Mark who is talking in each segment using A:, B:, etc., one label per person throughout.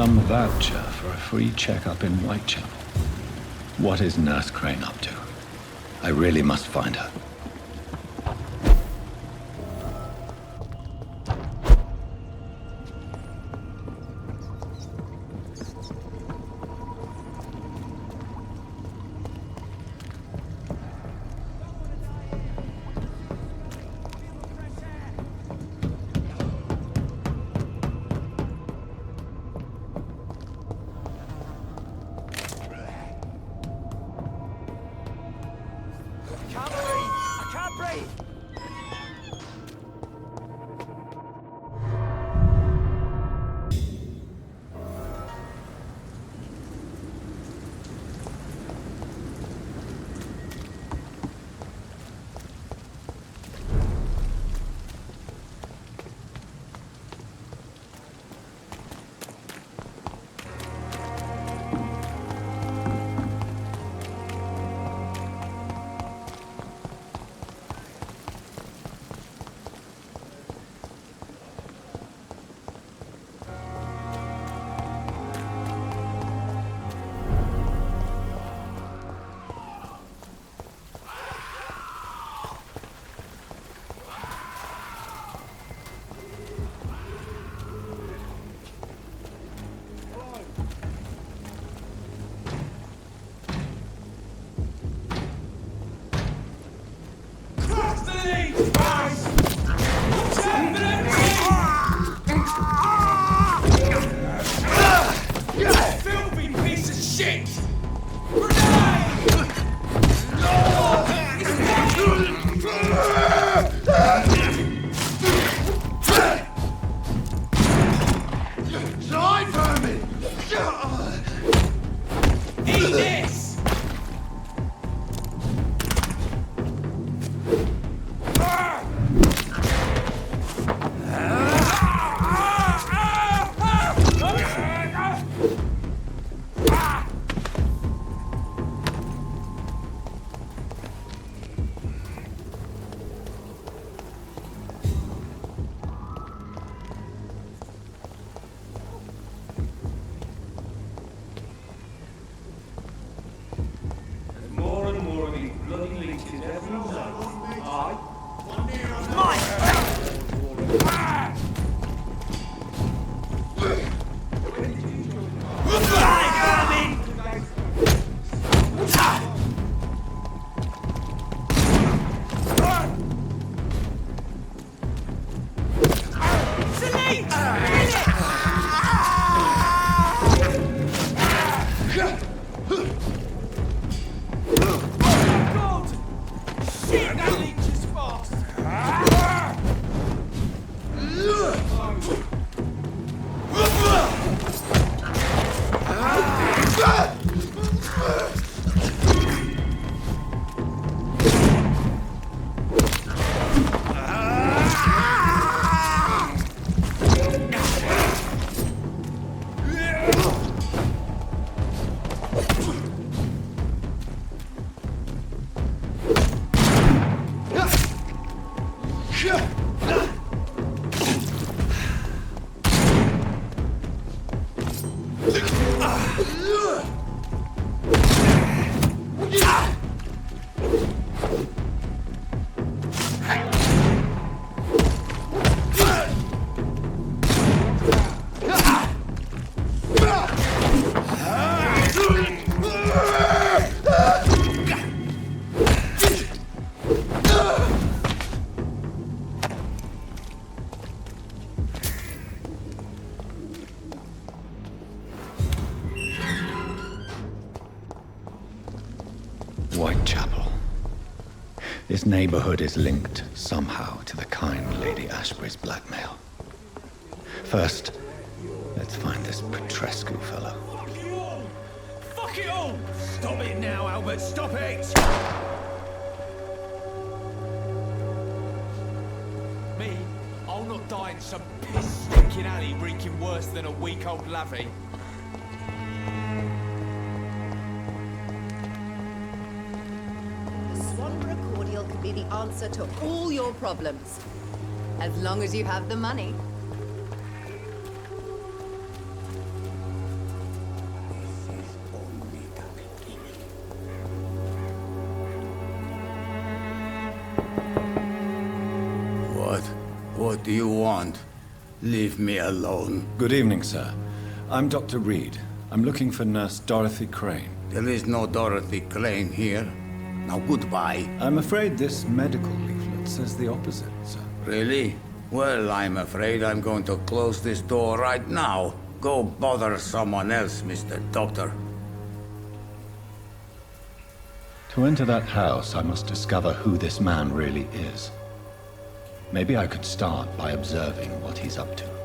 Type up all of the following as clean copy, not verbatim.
A: Some voucher for a free checkup in Whitechapel. What is Nurse Crane up to? I really must find her. Whitechapel. This neighborhood is linked somehow to the kind Lady Ashbury's blackmail. First, let's find this Petrescu fellow.
B: Fuck you all! Fuck it all! Stop it now, Albert! Stop it! Me? I'll not die in some piss-stinking alley reeking worse than a week-old lavvy.
C: Could be the answer to all your problems. As long as you have the money.
D: What do you want? Leave me alone.
A: Good evening, sir. I'm Dr. Reed. I'm looking for Nurse Dorothy Crane.
D: There is no Dorothy Crane here. Now goodbye.
A: I'm afraid this medical leaflet says the opposite, sir.
D: Really? Well, I'm afraid I'm going to close this door right now. Go bother someone else, Mr. Doctor.
A: To enter that house, I must discover who this man really is. Maybe I could start by observing what he's up to.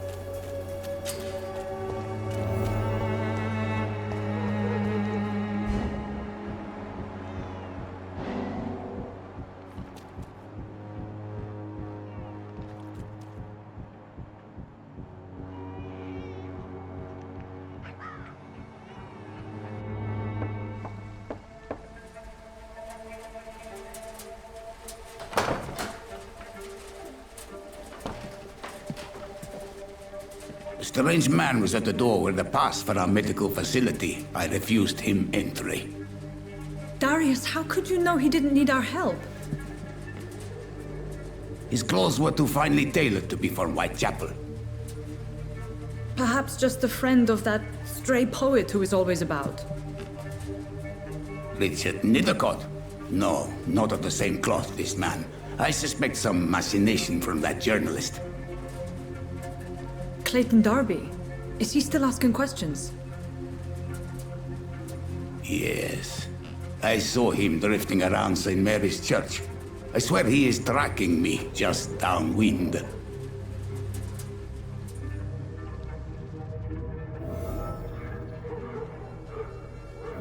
D: A strange man was at the door with a pass for our medical facility. I refused him entry.
E: Darius, how could you know he didn't need our help?
D: His clothes were too finely tailored to be from Whitechapel.
E: Perhaps just a friend of that stray poet who is always about.
D: Richard Nithercott? No, not of the same cloth, this man. I suspect some machination from that journalist.
E: Clayton Darby. Is he still asking questions?
D: Yes. I saw him drifting around St. Mary's Church. I swear he is tracking me just downwind.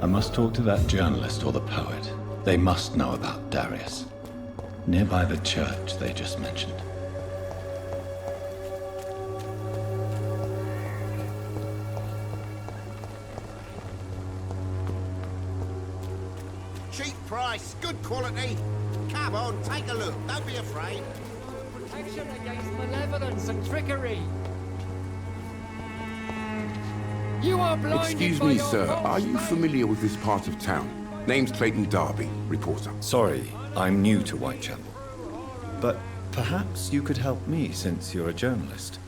A: I must talk to that journalist or the poet. They must know about Darius. Nearby the church they just mentioned.
F: Cheap price, good quality. Come on, take a look. Don't be afraid.
G: Protection against malevolence and trickery. You are blinded.
H: Excuse
G: by
H: me,
G: your
H: sir.
G: false
H: Are you
G: faith.
H: familiar with this part of town? Name's Clayton Darby, reporter.
A: Sorry, I'm new to Whitechapel. But perhaps you could help me since you're a journalist.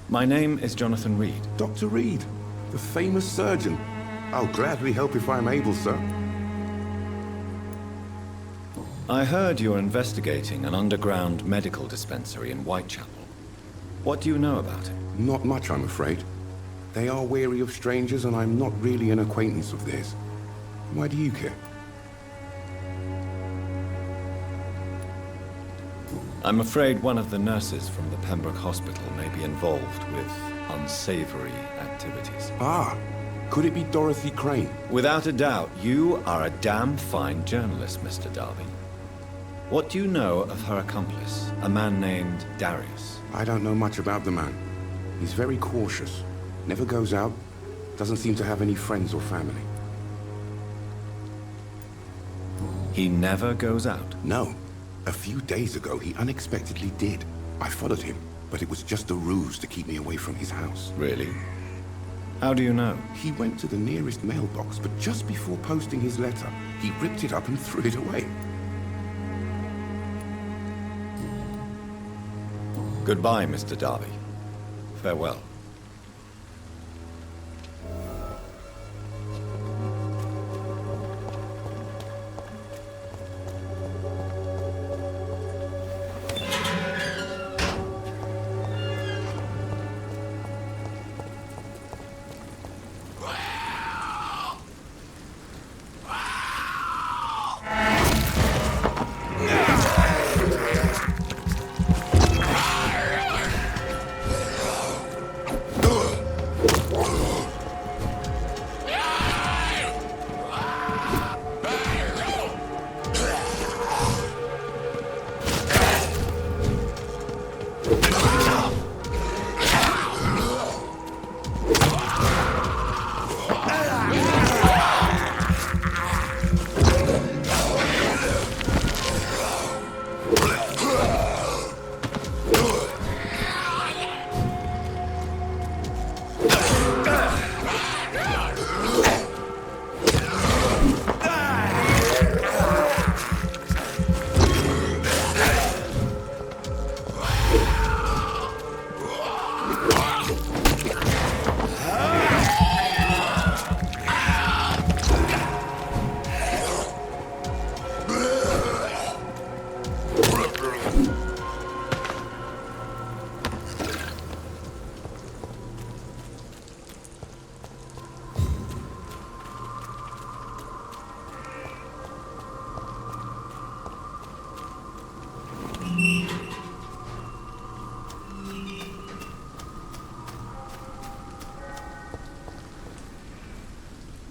A: My name is Jonathan Reed.
H: Dr. Reed, the famous surgeon. I'll gladly help if I'm able, sir.
A: I heard you're investigating an underground medical dispensary in Whitechapel. What do you know about it?
H: Not much, I'm afraid. They are wary of strangers, and I'm not really an acquaintance of theirs. Why do you care?
A: I'm afraid one of the nurses from the Pembroke hospital may be involved with unsavory activities.
H: Ah, could it be Dorothy Crane?
A: Without a doubt, you are a damn fine journalist, Mr. Darby. What do you know of her accomplice, a man named Darius?
H: I don't know much about the man. He's very cautious. Never goes out. Doesn't seem to have any friends or family.
A: He never goes out.
H: No. A few days ago, he unexpectedly did. I followed him, but it was just a ruse to keep me away from his house.
A: Really? How do you know?
H: He went to the nearest mailbox, but just before posting his letter, he ripped it up and threw it away.
A: Goodbye, Mr. Darby. Farewell.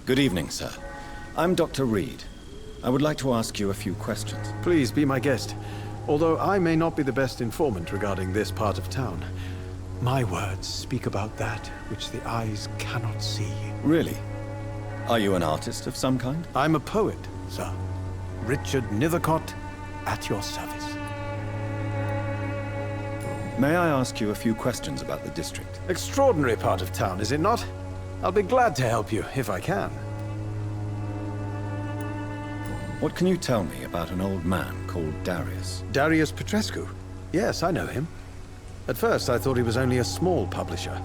A: Good evening, sir. I'm Dr. Reed. I would like to ask you a few questions.
I: Please be my guest. Although I may not be the best informant regarding this part of town, my words speak about that which the eyes cannot see.
A: Really? Are you an artist of some kind?
I: I'm a poet, sir. Richard Nithercott, at your service.
A: May I ask you a few questions about the district?
I: Extraordinary part of town, is it not? I'll be glad to help you, if I can.
A: What can you tell me about an old man called Darius?
I: Darius Petrescu? Yes, I know him. At first, I thought he was only a small publisher.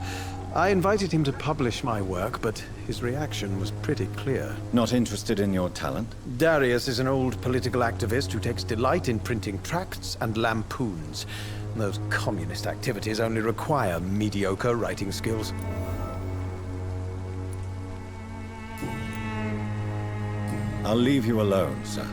I: I invited him to publish my work, but his reaction was pretty clear.
A: Not interested in your talent?
I: Darius is an old political activist who takes delight in printing tracts and lampoons. Those communist activities only require mediocre writing skills.
A: I'll leave you alone, sir.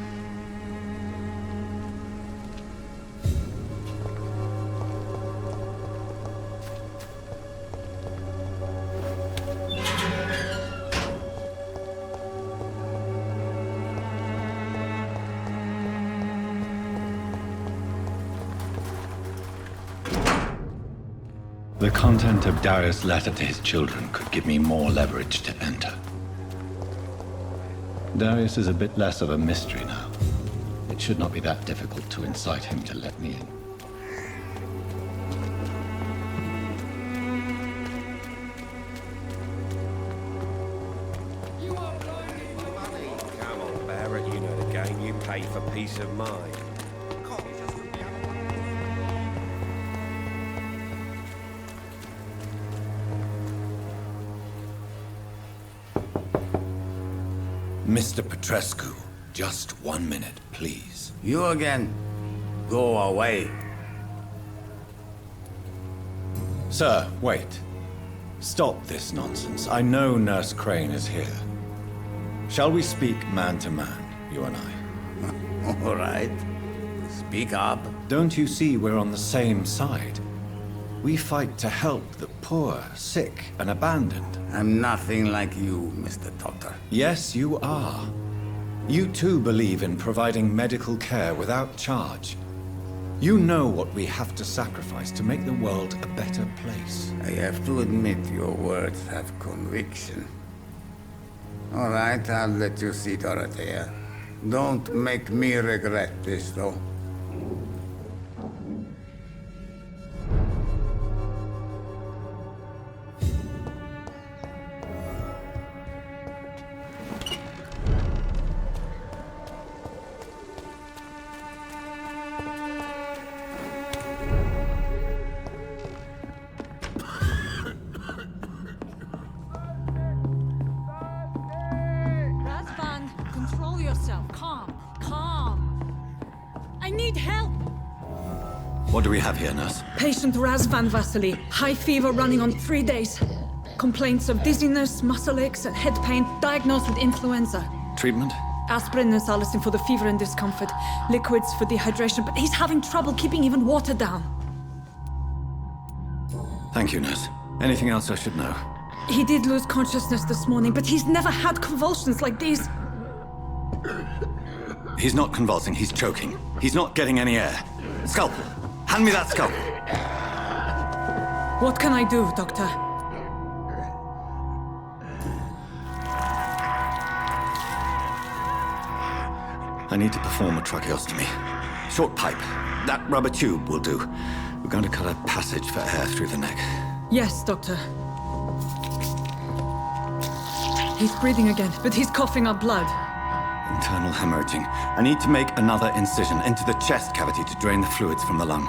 A: The content of Darius' letter to his children could give me more leverage to enter. Darius is a bit less of a mystery now. It should not be that difficult to incite him to let me in.
J: Come on, Barrett, you know the game. You pay for peace of mind.
A: Mr. Petrescu, just 1 minute, please.
D: You again? Go away.
A: Sir, wait. Stop this nonsense. I know Nurse Crane is here. Shall we speak man to man, you and I?
D: All right. Speak up.
A: Don't you see we're on the same side? We fight to help the poor, sick, and abandoned.
D: I'm nothing like you, Mr. Doctor.
A: Yes, you are. You too believe in providing medical care without charge. You know what we have to sacrifice to make the world a better place.
D: I have to admit your words have conviction. All right, I'll let you see Dorothy. Don't make me regret this, though.
E: Razvan, control yourself. Calm. I need help.
A: What do we have here, nurse?
E: Patient Razvan Vasile. High fever running on 3 days. Complaints of dizziness, muscle aches, and head pain. Diagnosed with influenza.
A: Treatment?
E: Aspirin and salicin for the fever and discomfort. Liquids for dehydration, but he's having trouble keeping even water down.
A: Thank you, nurse. Anything else I should know?
E: He did lose consciousness this morning, but he's never had convulsions like these.
A: He's not convulsing, he's choking. He's not getting any air. Scalpel! Hand me that scalpel!
E: What can I do, Doctor?
A: I need to perform a tracheostomy. Short pipe. That rubber tube will do. We're going to cut a passage for air through the neck.
E: Yes, Doctor. He's breathing again, but he's coughing up blood.
A: Internal hemorrhaging. I need to make another incision into the chest cavity to drain the fluids from the lung.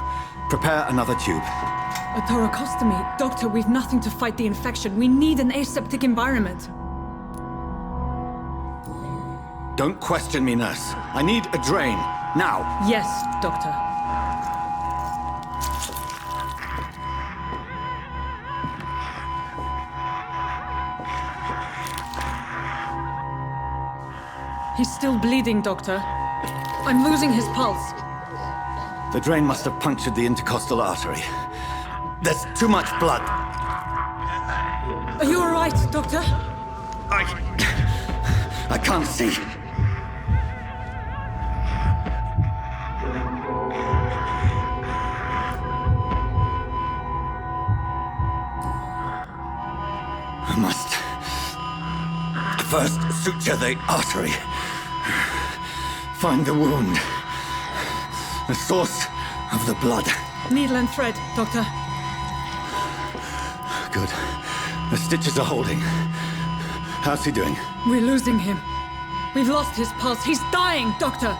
A: Prepare another tube.
E: A thoracostomy? Doctor, we've nothing to fight the infection. We need an aseptic environment.
A: Don't question me, nurse. I need a drain. Now.
E: Yes, Doctor. He's still bleeding, Doctor. I'm losing his pulse.
A: The drain must have punctured the intercostal artery. There's too much blood.
E: Are you all right, Doctor?
A: I can't see. I must first suture the artery. Find the wound. The source of the blood.
E: Needle and thread, Doctor.
A: Good. The stitches are holding. How's he doing?
E: We're losing him. We've lost his pulse. He's dying, Doctor!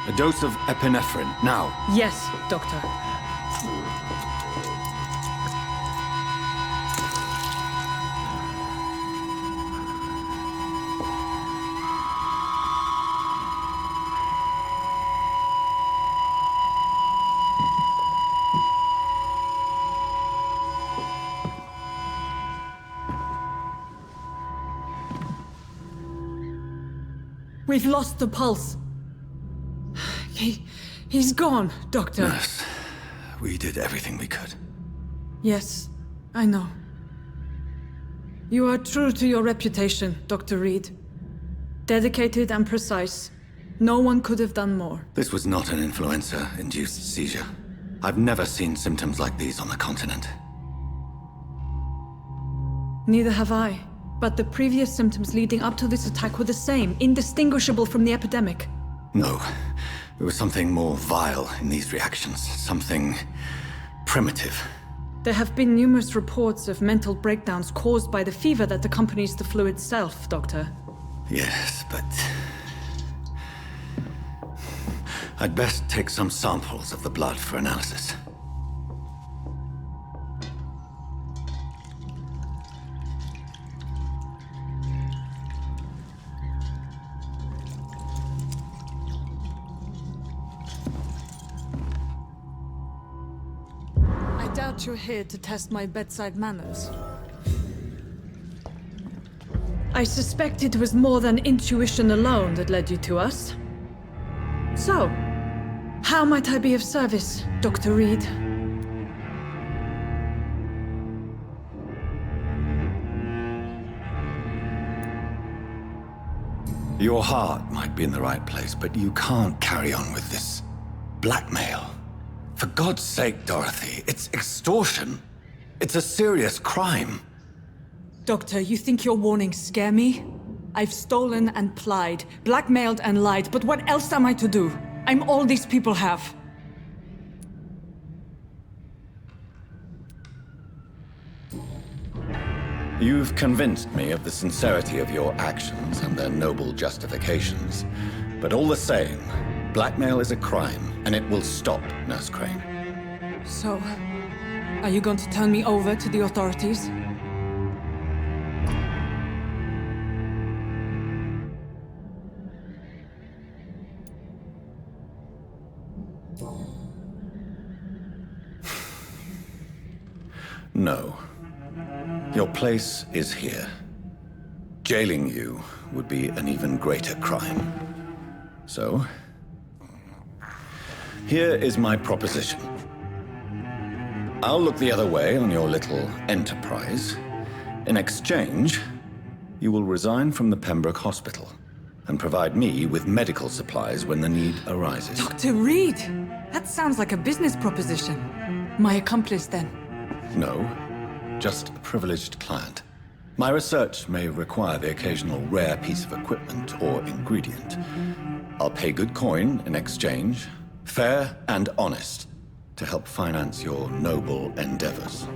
A: A dose of epinephrine, now.
E: Yes, Doctor. We've lost the pulse. He's gone, Doctor.
A: Nurse, we did everything we could.
E: Yes, I know. You are true to your reputation, Dr. Reed. Dedicated and precise. No one could have done more.
A: This was not an influenza-induced seizure. I've never seen symptoms like these on the continent.
E: Neither have I. But the previous symptoms leading up to this attack were the same, indistinguishable from the epidemic.
A: No. There was something more vile in these reactions. Something primitive.
E: There have been numerous reports of mental breakdowns caused by the fever that accompanies the flu itself, Doctor.
A: Yes, but... I'd best take some samples of the blood for analysis.
E: I doubt you're here to test my bedside manners. I suspect it was more than intuition alone that led you to us. So, how might I be of service, Dr. Reed?
A: Your heart might be in the right place, but you can't carry on with this blackmail. For God's sake, Dorothy, it's extortion. It's a serious crime.
E: Doctor, you think your warnings scare me? I've stolen and plied, blackmailed and lied, but what else am I to do? I'm all these people have.
A: You've convinced me of the sincerity of your actions and their noble justifications. But all the same, blackmail is a crime, and it will stop, Nurse Crane.
E: So, are you going to turn me over to the authorities?
A: No. Your place is here. Jailing you would be an even greater crime. So, here is my proposition. I'll look the other way on your little enterprise. In exchange, you will resign from the Pembroke Hospital and provide me with medical supplies when the need arises.
E: Dr. Reed! That sounds like a business proposition. My accomplice, then?
A: No, just a privileged client. My research may require the occasional rare piece of equipment or ingredient. I'll pay good coin in exchange, fair and honest, to help finance your noble endeavors.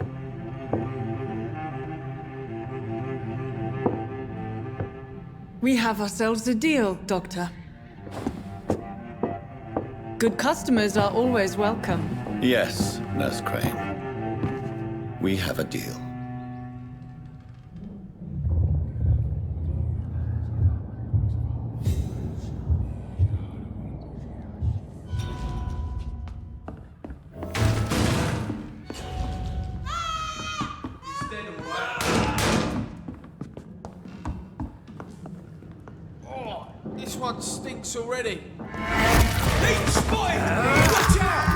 E: We have ourselves a deal, Doctor. Good customers are always welcome.
A: Yes, Nurse Crane. We have a deal.
B: Oh, this one stinks already. Each spotted! Watch out!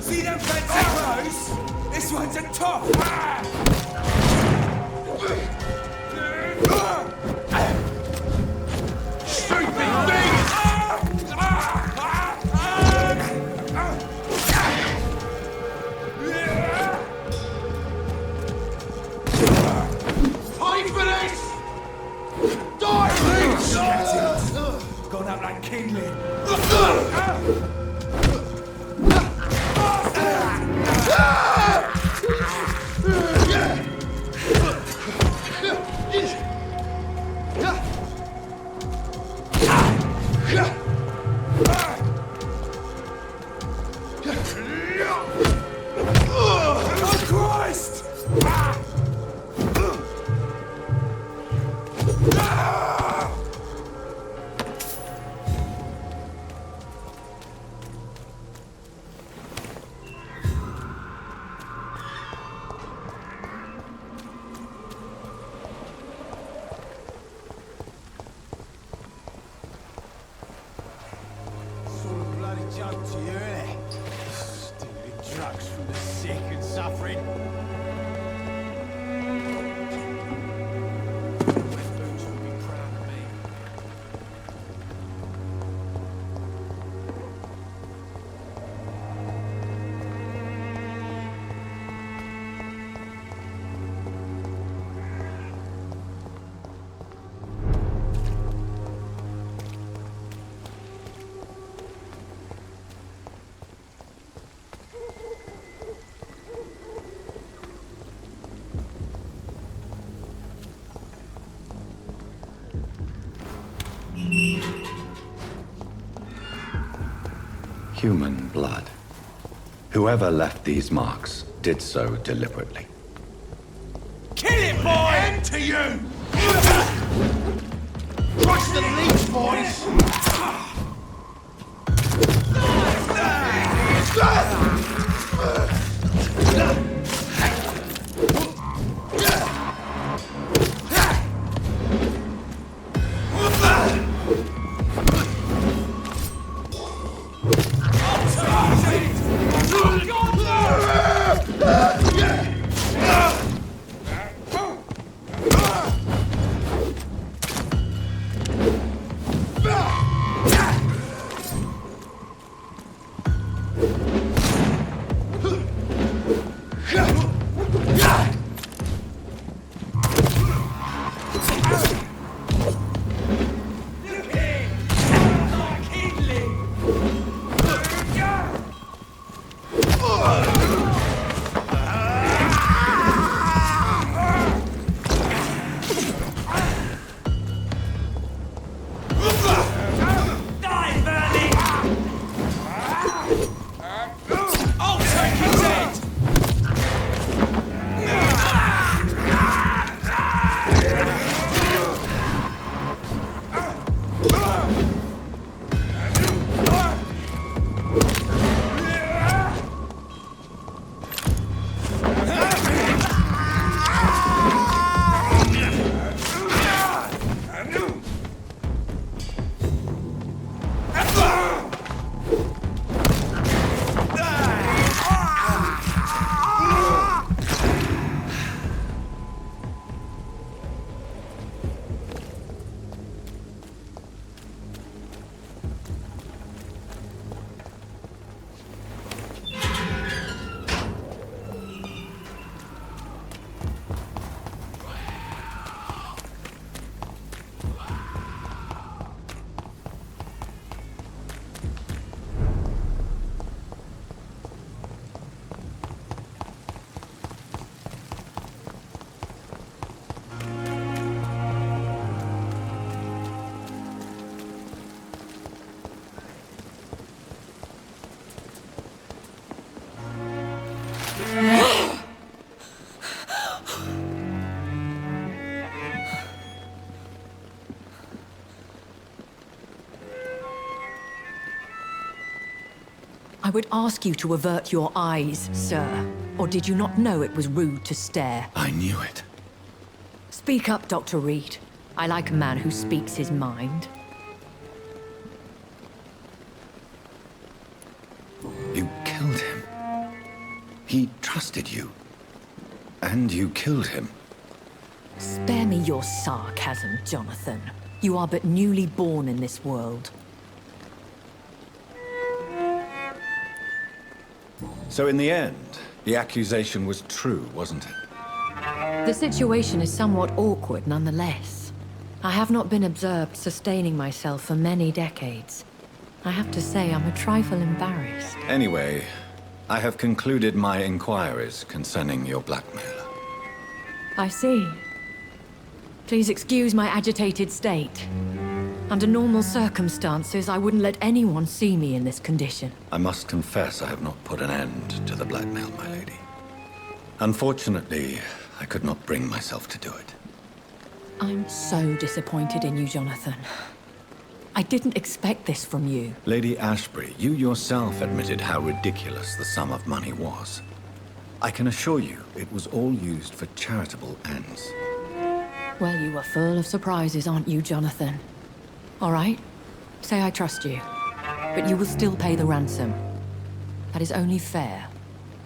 B: See them fancy clothes? This one's a top! Stupid thing! Fight for this! Die, please! That's it. Gone up like kindling.
A: Human blood. Whoever left these marks did so deliberately.
B: Kill him, boy! End to you! Trust the leech, boys!
K: I would ask you to avert your eyes, sir. Or did you not know it was rude to stare?
A: I knew it.
K: Speak up, Dr. Reed. I like a man who speaks his mind.
A: You killed him. He trusted you. And you killed him.
K: Spare me your sarcasm, Jonathan. You are but newly born in this world.
A: So in the end, the accusation was true, wasn't it?
K: The situation is somewhat awkward nonetheless. I have not been observed sustaining myself for many decades. I have to say I'm a trifle embarrassed.
A: Anyway, I have concluded my inquiries concerning your blackmailer.
K: I see. Please excuse my agitated state. Under normal circumstances, I wouldn't let anyone see me in this condition.
A: I must confess I have not put an end to the blackmail, my lady. Unfortunately, I could not bring myself to do it.
K: I'm so disappointed in you, Jonathan. I didn't expect this from you.
A: Lady Ashbury, you yourself admitted how ridiculous the sum of money was. I can assure you, it was all used for charitable ends.
K: Well, you are full of surprises, aren't you, Jonathan? All right, say I trust you, but you will still pay the ransom. That is only fair.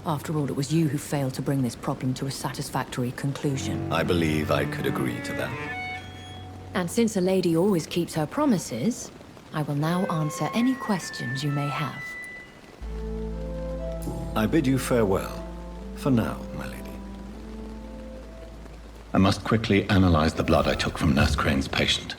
K: After all, it was you who failed to bring this problem to a satisfactory conclusion.
A: I believe I could agree to that.
K: And since a lady always keeps her promises, I will now answer any questions you may have.
A: I bid you farewell, for now, my lady. I must quickly analyze the blood I took from Nurse Crane's patient.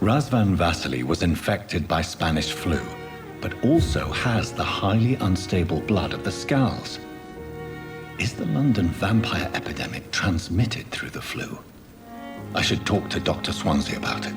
A: Razvan Vasile was infected by Spanish flu, but also has the highly unstable blood of the Scowls. Is the London vampire epidemic transmitted through the flu? I should talk to Dr. Swansea about it.